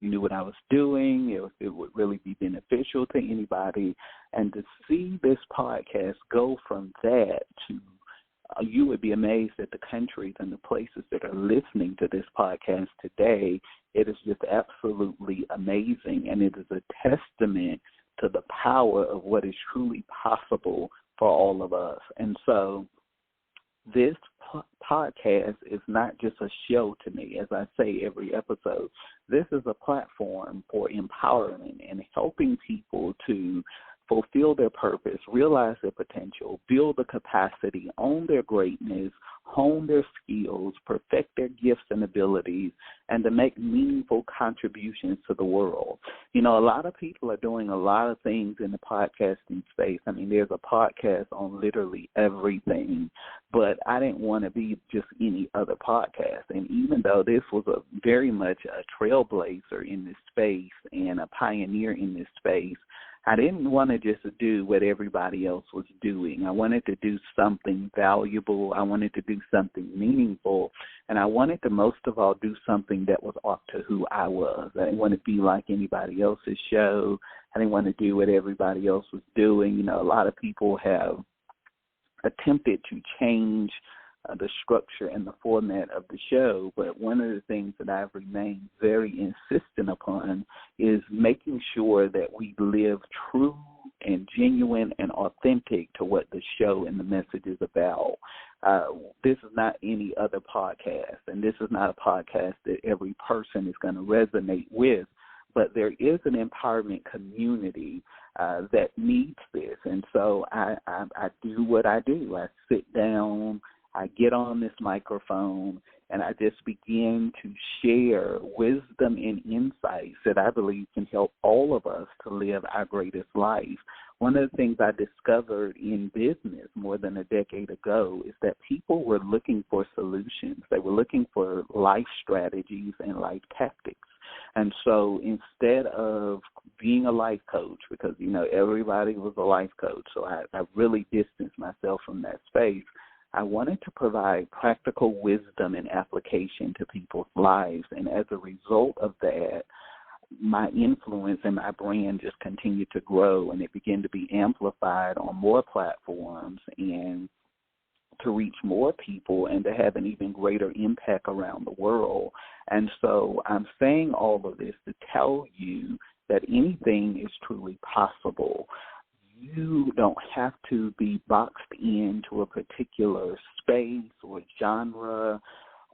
knew what I was doing, if it would really be beneficial to anybody. And to see this podcast go from that to you would be amazed at the countries and the places that are listening to this podcast today. It is just absolutely amazing, and it is a testament to the power of what is truly possible for all of us. And so this podcast is not just a show to me, as I say every episode. This is a platform for empowerment and helping people to fulfill their purpose, realize their potential, build the capacity, own their greatness, hone their skills, perfect their gifts and abilities, and to make meaningful contributions to the world. You know, a lot of people are doing a lot of things in the podcasting space. I mean, there's a podcast on literally everything, but I didn't want to be just any other podcast. And even though this was very much a trailblazer in this space and a pioneer in this space, I didn't want to just do what everybody else was doing. I wanted to do something valuable. I wanted to do something meaningful. And I wanted to, most of all, do something that was up to who I was. I didn't want to be like anybody else's show. I didn't want to do what everybody else was doing. You know, a lot of people have attempted to change the structure and the format of the show, but one of the things that I've remained very insistent upon is making sure that we live true and genuine and authentic to what the show and the message is about. This is not any other podcast, and this is not a podcast that every person is going to resonate with, but there is an empowerment community that needs this, and so I do what I do. I sit down, I get on this microphone, and I just begin to share wisdom and insights that I believe can help all of us to live our greatest life. One of the things I discovered in business more than a decade ago is that people were looking for solutions. They were looking for life strategies and life tactics. And so instead of being a life coach, because, you know, everybody was a life coach, so I really distanced myself from that space, I wanted to provide practical wisdom and application to people's lives. And as a result of that, my influence and my brand just continued to grow, and it began to be amplified on more platforms and to reach more people and to have an even greater impact around the world. And so I'm saying all of this to tell you that anything is truly possible. You don't have to be boxed into a particular space or genre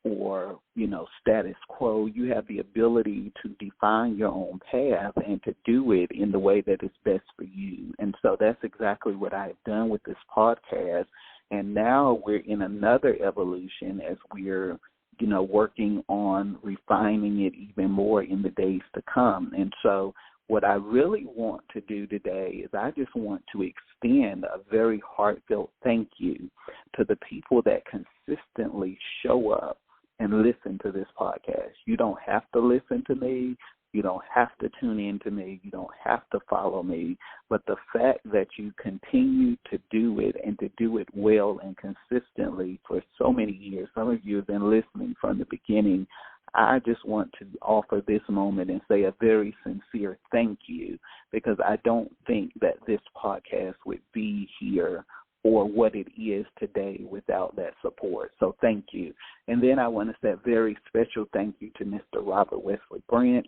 or, you know, status quo. You have the ability to define your own path and to do it in the way that is best for you. And so that's exactly what I've done with this podcast. And now we're in another evolution as we're, you know, working on refining it even more in the days to come. And so what I really want to do today is I just want to extend a very heartfelt thank you to the people that consistently show up and listen to this podcast. You don't have to listen to me. You don't have to tune in to me. You don't have to follow me. But the fact that you continue to do it and to do it well and consistently for so many years, some of you have been listening from the beginning, I just want to offer this moment and say a very sincere thank you, because I don't think that this podcast would be here or what it is today without that support. So thank you. And then I want to say a very special thank you to Mr. Robert Wesley Branch.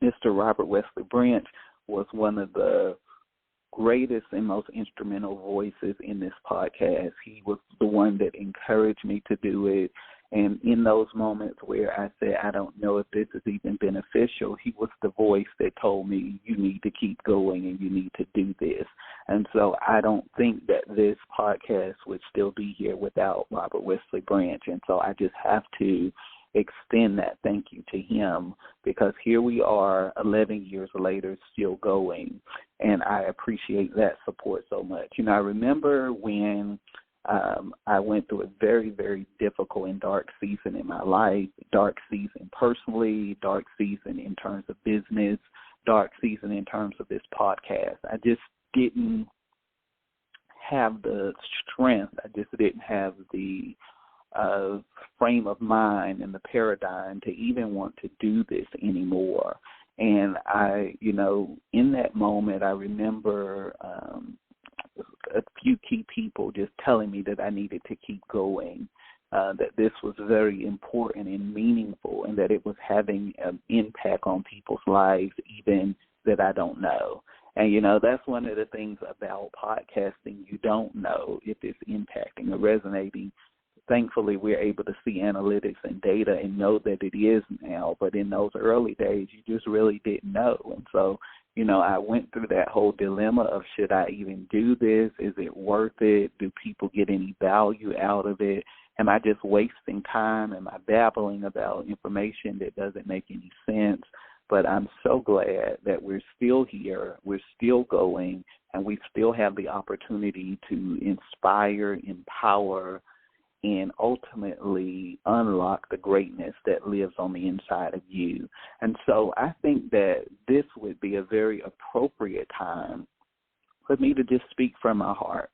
Mr. Robert Wesley Branch was one of the greatest and most instrumental voices in this podcast. He was the one that encouraged me to do it. And in those moments where I said, I don't know if this is even beneficial, he was the voice that told me, you need to keep going and you need to do this. And so I don't think that this podcast would still be here without Robert Wesley Branch. And so I just have to extend that thank you to him, because here we are 11 years later still going, and I appreciate that support so much. You know, I remember when I went through a very, very difficult and dark season in my life, dark season personally, dark season in terms of business, dark season in terms of this podcast. I just didn't have the strength. I just didn't have the frame of mind and the paradigm to even want to do this anymore. And in that moment, I remember a few key people just telling me that I needed to keep going, that this was very important and meaningful, and that it was having an impact on people's lives, even that I don't know. And, that's one of the things about podcasting. You don't know if it's impacting or resonating. Thankfully, we're able to see analytics and data and know that it is now. But in those early days, you just really didn't know. And so, I went through that whole dilemma of, should I even do this? Is it worth it? Do people get any value out of it? Am I just wasting time? Am I babbling about information that doesn't make any sense? But I'm so glad that we're still here, we're still going, and we still have the opportunity to inspire, empower, and ultimately unlock the greatness that lives on the inside of you. And so I think that this would be a very appropriate time for me to just speak from my heart,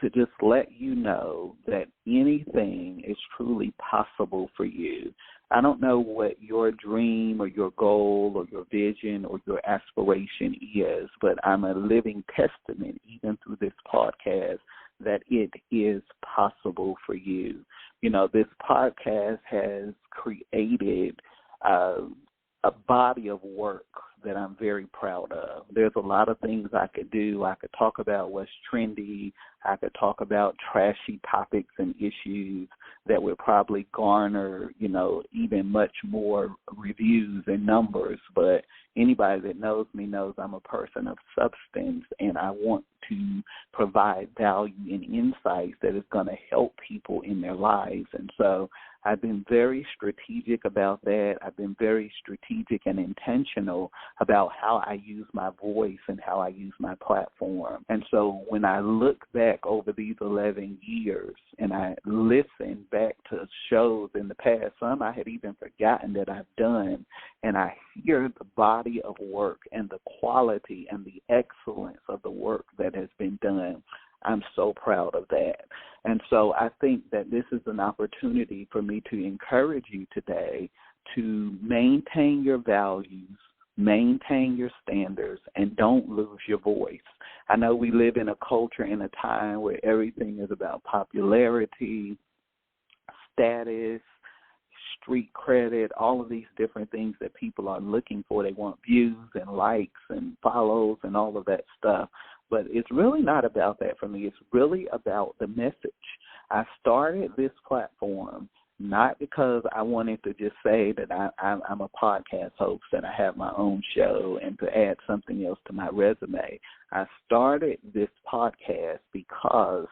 to just let you know that anything is truly possible for you. I don't know what your dream or your goal or your vision or your aspiration is, but I'm a living testament, even through this podcast, that it is possible for you. This podcast has created a body of work that I'm very proud of. There's a lot of things I could do. I could talk about what's trendy. I could talk about trashy topics and issues that would probably garner, even much more reviews and numbers. But anybody that knows me knows I'm a person of substance, and I want to provide value and insights that is going to help people in their lives. And so I've been very strategic about that. I've been very strategic and intentional about how I use my voice and how I use my platform. And so when I look back over these 11 years and I listen back to shows in the past, some I had even forgotten that I've done, and I hear the body of work and the quality and the excellence of the work that has been done, I'm so proud of that. And so I think that this is an opportunity for me to encourage you today to maintain your values, maintain your standards, and don't lose your voice. I know we live in a culture and a time where everything is about popularity, status, street credit, all of these different things that people are looking for. They want views and likes and follows and all of that stuff. But it's really not about that for me. It's really about the message. I started this platform not because I wanted to just say that I'm a podcast host and I have my own show and to add something else to my resume. I started this podcast because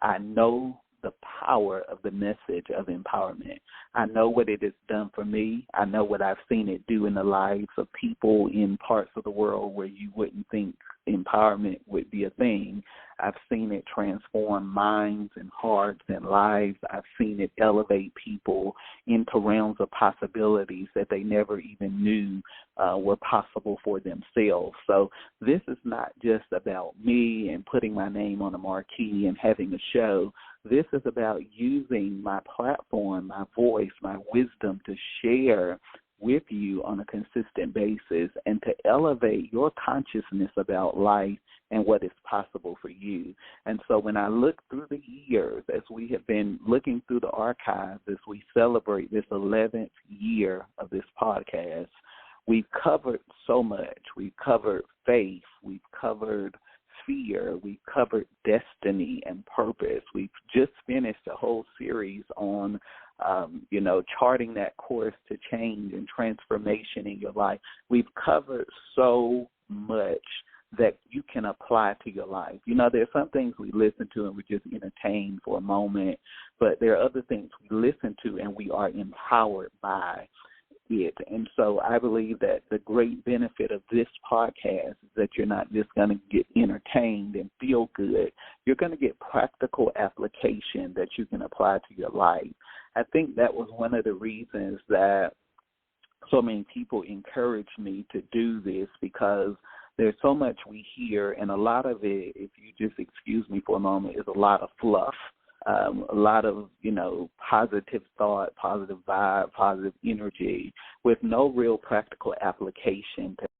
I know the power of the message of empowerment. I know what it has done for me. I know what I've seen it do in the lives of people in parts of the world where you wouldn't think empowerment would be a thing. I've seen it transform minds and hearts and lives. I've seen it elevate people into realms of possibilities that they never even knew were possible for themselves. So this is not just about me and putting my name on a marquee and having a show. This is about using my platform, my voice, my wisdom to share with you on a consistent basis and to elevate your consciousness about life and what is possible for you. And so when I look through the years, as we have been looking through the archives, as we celebrate this 11th year of this podcast, we've covered so much. We've covered faith. We've covered fear. We've covered destiny and purpose. We've just finished a whole series on charting that course to change and transformation in your life. We've covered so much that you can apply to your life. There's some things we listen to and we just entertain for a moment, but there are other things we listen to and we are empowered by it. And so I believe that the great benefit of this podcast is that you're not just going to get entertained and feel good. You're going to get practical application that you can apply to your life. I think that was one of the reasons that so many people encouraged me to do this, because there's so much we hear, and a lot of it, if you just excuse me for a moment, is a lot of fluff. a lot of, positive thought, positive vibe, positive energy with no real practical application to